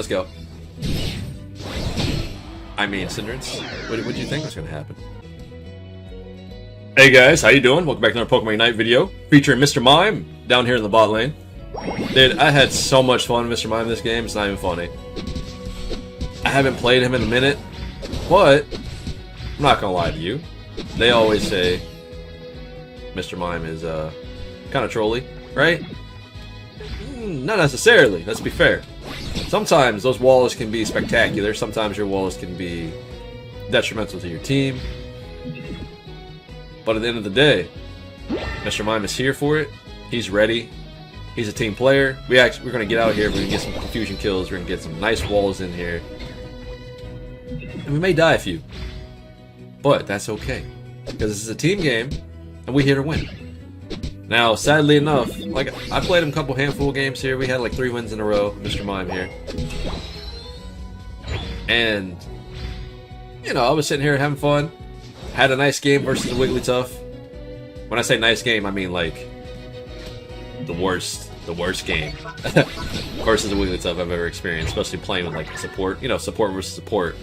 Let's go. I mean, Cindrance, what did you think was going to happen? Hey guys, how you doing? Welcome back to another Pokemon Unite video featuring Mr. Mime down here in the bot lane. Dude, I had so much fun with Mr. Mime in this game, it's not even funny. I haven't played him in a minute, but I'm not going to lie to you. They always say Mr. Mime is kind of trolly, right? Not necessarily, let's be fair. Sometimes those walls can be spectacular, sometimes your walls can be detrimental to your team. But at the end of the day, Mr. Mime is here for it. He's ready. He's a team player. We're going to get out here, we're going to get some confusion kills, we're going to get some nice walls in here. And we may die a few. But that's okay. Because this is a team game, and we're here to win. Now, sadly enough, like I played him a couple handful of games here. We had like 3 wins in a row, Mr. Mime here. And, you know, I was sitting here having fun. Had a nice game versus the Wigglytuff. When I say nice game, I mean like the worst game versus the Wigglytuff I've ever experienced, especially playing with like support. You know, support versus support.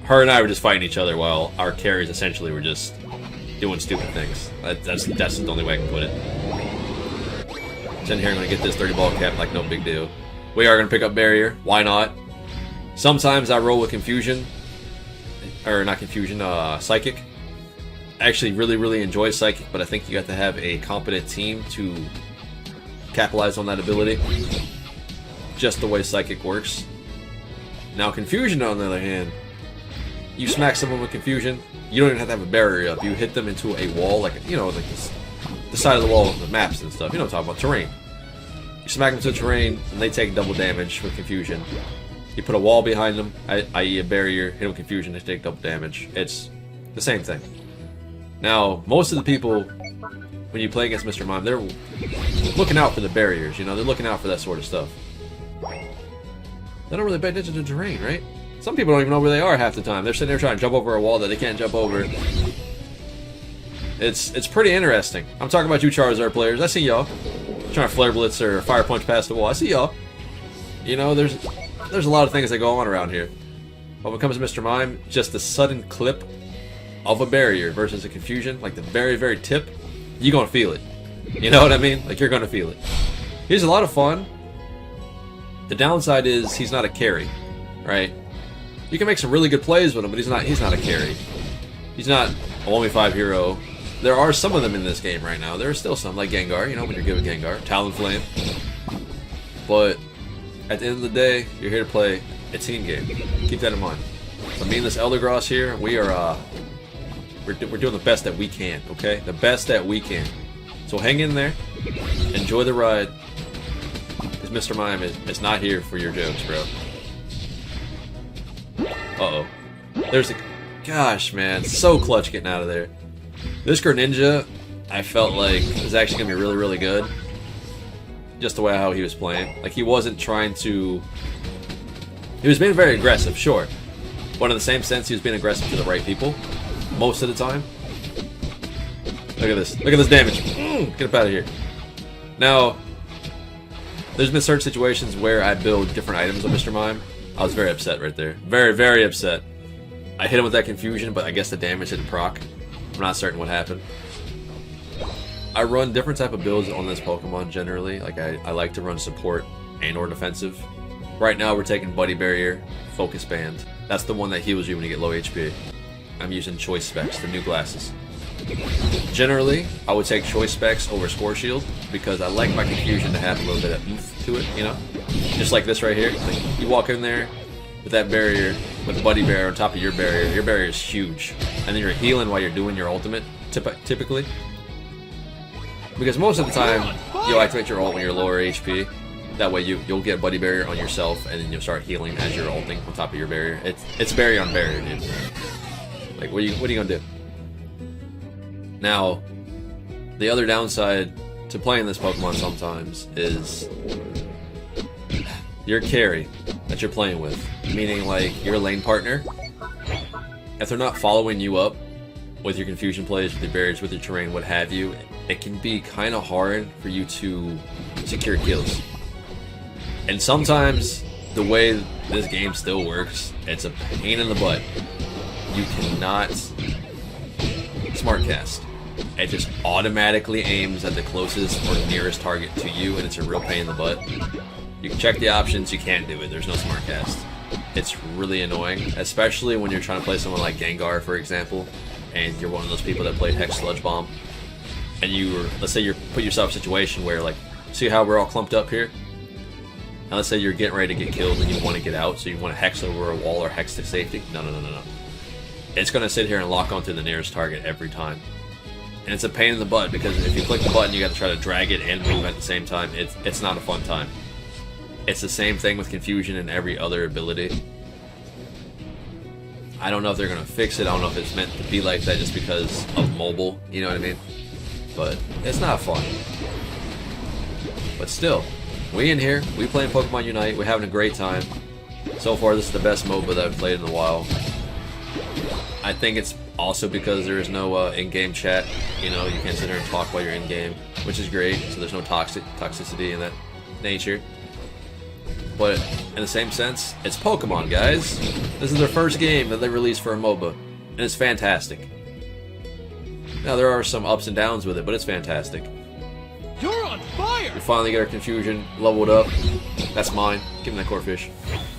Her and I were just fighting each other while our carries essentially were just doing stupid things. That's the only way I can put it. Sitting here, I'm going to get this 30 ball cap like no big deal. We are going to pick up barrier. Why not? Sometimes I roll with confusion. Or not confusion, psychic. I actually really enjoy psychic, but I think you have to have a competent team to capitalize on that ability. Just the way psychic works. Now confusion, on the other hand, you smack someone with confusion, you don't even have to have a barrier up. You hit them into a wall, like, you know, like the side of the wall with the maps and stuff. You know what I'm talking about, terrain. You smack them to the terrain, and they take double damage with confusion. You put a wall behind them, i.e. a barrier, hit them with confusion, they take double damage. It's the same thing. Now, most of the people, when you play against Mr. Mime, they're looking out for the barriers, you know, they're looking out for that sort of stuff. They don't really pay attention to terrain, right? Some people don't even know where they are half the time. They're sitting there trying to jump over a wall that they can't jump over. It's pretty interesting. I'm talking about you Charizard players. I see y'all. Trying to Flare Blitz or Fire Punch past the wall. I see y'all. You know, there's a lot of things that go on around here. But when it comes to Mr. Mime, just the sudden clip of a barrier versus a confusion, like the very tip, you're going to feel it. You know what I mean? Like, you're going to feel it. He's a lot of fun. The downside is he's not a carry, right? You can make some really good plays with him, but he's not a carry. He's not a 1v5 hero. There are some of them in this game right now. There are still some, like Gengar, you know, when you're good with Gengar. Talonflame. But at the end of the day, you're here to play a team game. Keep that in mind. So me and this Eldergross here, we're doing the best that we can, okay? The best that we can. So hang in there. Enjoy the ride. Because Mr. Mime is not here for your jokes, bro. Uh-oh. There's a... Gosh, man. So clutch getting out of there. This Greninja, I felt like was actually going to be really good. Just the way how he was playing. Like, he wasn't trying to... He was being very aggressive, sure. But in the same sense, he was being aggressive to the right people. Most of the time. Look at this. Look at this damage. Get up out of here. Now, there's been certain situations where I build different items on Mr. Mime. I was very upset right there. Very upset. I hit him with that confusion, but I guess the damage didn't proc. I'm not certain what happened. I run different type of builds on this Pokemon generally. Like, I like to run support and or defensive. Right now we're taking Buddy Barrier, Focus Band. That's the one that heals you when you get low HP. I'm using Choice Specs, the new glasses. Generally, I would take Choice Specs over Score Shield because I like my confusion to have a little bit of oomph to it, you know? Just like this right here. Like, you walk in there with that barrier, with the Buddy Barrier on top of your barrier is huge. And then you're healing while you're doing your ultimate, typically. Because most of the time, you'll activate your ult when you're lower HP. That way you'll get Buddy Barrier on yourself, and then you'll start healing as you're ulting on top of your barrier. It's barrier on barrier, dude. Like, what are you gonna do? Now, the other downside to playing this Pokemon sometimes is your carry that you're playing with, meaning like your lane partner, if they're not following you up with your confusion plays, with your barriers, with your terrain, what have you, it can be kind of hard for you to secure kills. And sometimes the way this game still works, it's a pain in the butt. You cannot smart cast. It just automatically aims at the closest or nearest target to you, and it's a real pain in the butt. You can check the options, you can't do it. There's no smart cast. It's really annoying, especially when you're trying to play someone like Gengar, for example, and you're one of those people that played Hex Sludge Bomb, and let's say you put yourself in a situation where, like, see how we're all clumped up here? Now let's say you're getting ready to get killed and you want to get out, so you want to hex over a wall or hex to safety. No. It's going to sit here and lock onto the nearest target every time. And it's a pain in the butt, because if you click the button, you got to try to drag it and move at the same time. It's not a fun time. It's the same thing with confusion and every other ability. I don't know if they're going to fix it. I don't know if it's meant to be like that just because of mobile, you know what I mean? But it's not fun. But still, we in here, we playing Pokemon Unite, we're having a great time. So far, this is the best MOBA that I've played in a while. I think it's also because there is no in-game chat. You know, you can't sit there and talk while you're in-game, which is great, so there's no toxicity in that nature. But in the same sense, it's Pokemon, guys. This is their first game that they released for a MOBA, and it's fantastic. Now, there are some ups and downs with it, but it's fantastic. You're on fire! We finally get our confusion leveled up. That's mine. Give me that core fish.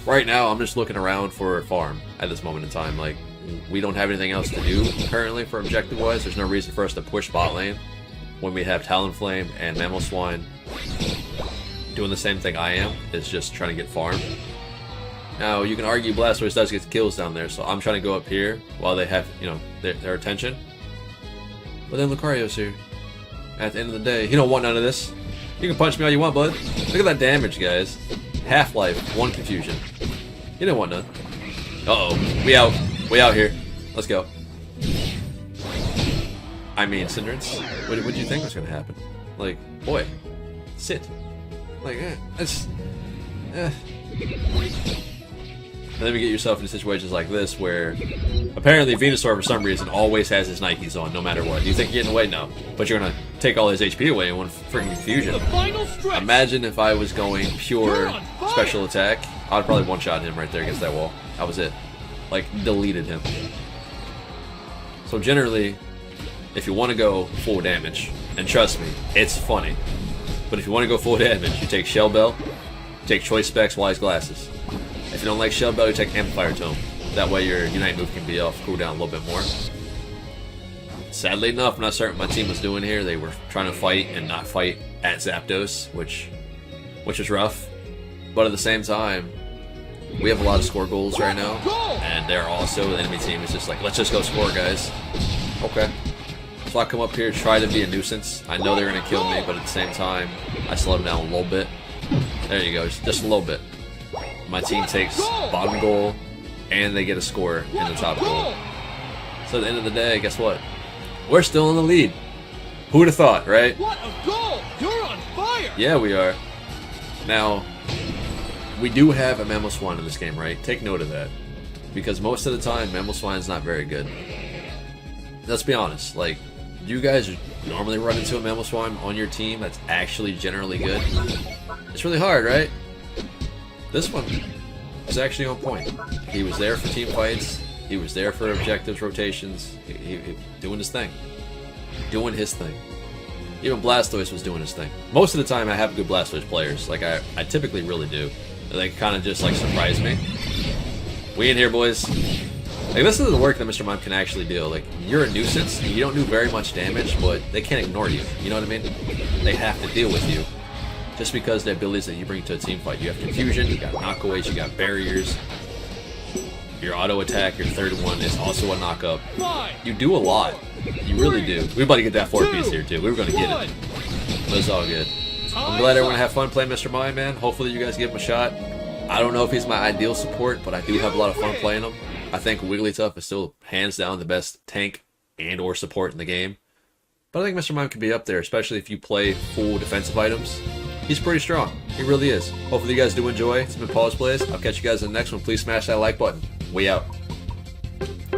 Right now, I'm just looking around for a farm at this moment in time. Like, we don't have anything else to do currently for objective-wise. There's no reason for us to push bot lane when we have Talonflame and Mamoswine doing the same thing I am. It's just trying to get farm. Now, you can argue Blastoise does get kills down there, so I'm trying to go up here while they have, you know, their attention. But then Lucario's here. At the end of the day, you don't want none of this. You can punch me all you want, bud. Look at that damage, guys. Half-life, 1 confusion. You didn't want none. Uh-oh. We out. We out here. Let's go. I mean, Cindrance, what did you think was going to happen? Like, boy, sit. Like, that's... And then we get yourself into situations like this where apparently Venusaur, for some reason, always has his Nikes on no matter what. Do you think you're getting away? No. But you're going to take all his HP away in one freaking confusion. Imagine if I was going pure special attack. I'd probably one-shot him right there against that wall. That was it. Like, deleted him. So generally, if you want to go full damage, and trust me, it's funny, but if you want to go full damage, you take Shell Bell, you take Choice Specs, Wise Glasses. If you don't like Shell Bell, you take Amplifier Tome. That way your Unite move can be off cooldown a little bit more. Sadly enough, I'm not certain what my team was doing here. They were trying to fight and not fight at Zapdos, which is rough. But at the same time, we have a lot of score goals right now, and they're also, the enemy team is just like, let's just go score, guys. Okay. So I come up here, try to be a nuisance. I know they're going to kill me, but at the same time, I slow them down a little bit. There you go, just a little bit. My team takes bottom goal, and they get a score in the top goal. So at the end of the day, guess what? We're still in the lead. Who would have thought, right? What a goal! You're on fire! Yeah, we are. Now, we do have a Mamoswine in this game, right? Take note of that. Because most of the time, Mamoswine's not very good. Let's be honest, like, you guys normally run into a Mamoswine on your team that's actually generally good. It's really hard, right? This one is actually on point. He was there for team fights. He was there for objectives, rotations. He doing his thing. Doing his thing. Even Blastoise was doing his thing. Most of the time, I have good Blastoise players. Like, I typically really do. They kind of just, like, surprise me. We in here, boys. Like, this is the work that Mr. Mime can actually do. Like, you're a nuisance, and you don't do very much damage, but they can't ignore you. You know what I mean? They have to deal with you. Just because the abilities that you bring to a team fight. You have confusion, you got knockaways, you got barriers. Your auto attack, your third one is also a knock-up. You do a lot. You really do. We're about to get that 4-piece here, too. We were going to get it. But it's all good. I'm glad everyone had fun playing Mr. Mime, man. Hopefully you guys give him a shot. I don't know if he's my ideal support, but I do have a lot of fun playing him. I think Wigglytuff is still hands down the best tank and or support in the game. But I think Mr. Mime can be up there, especially if you play full defensive items. He's pretty strong. He really is. Hopefully you guys do enjoy. It's been Pawse Plays. I'll catch you guys in the next one. Please smash that like button. We out.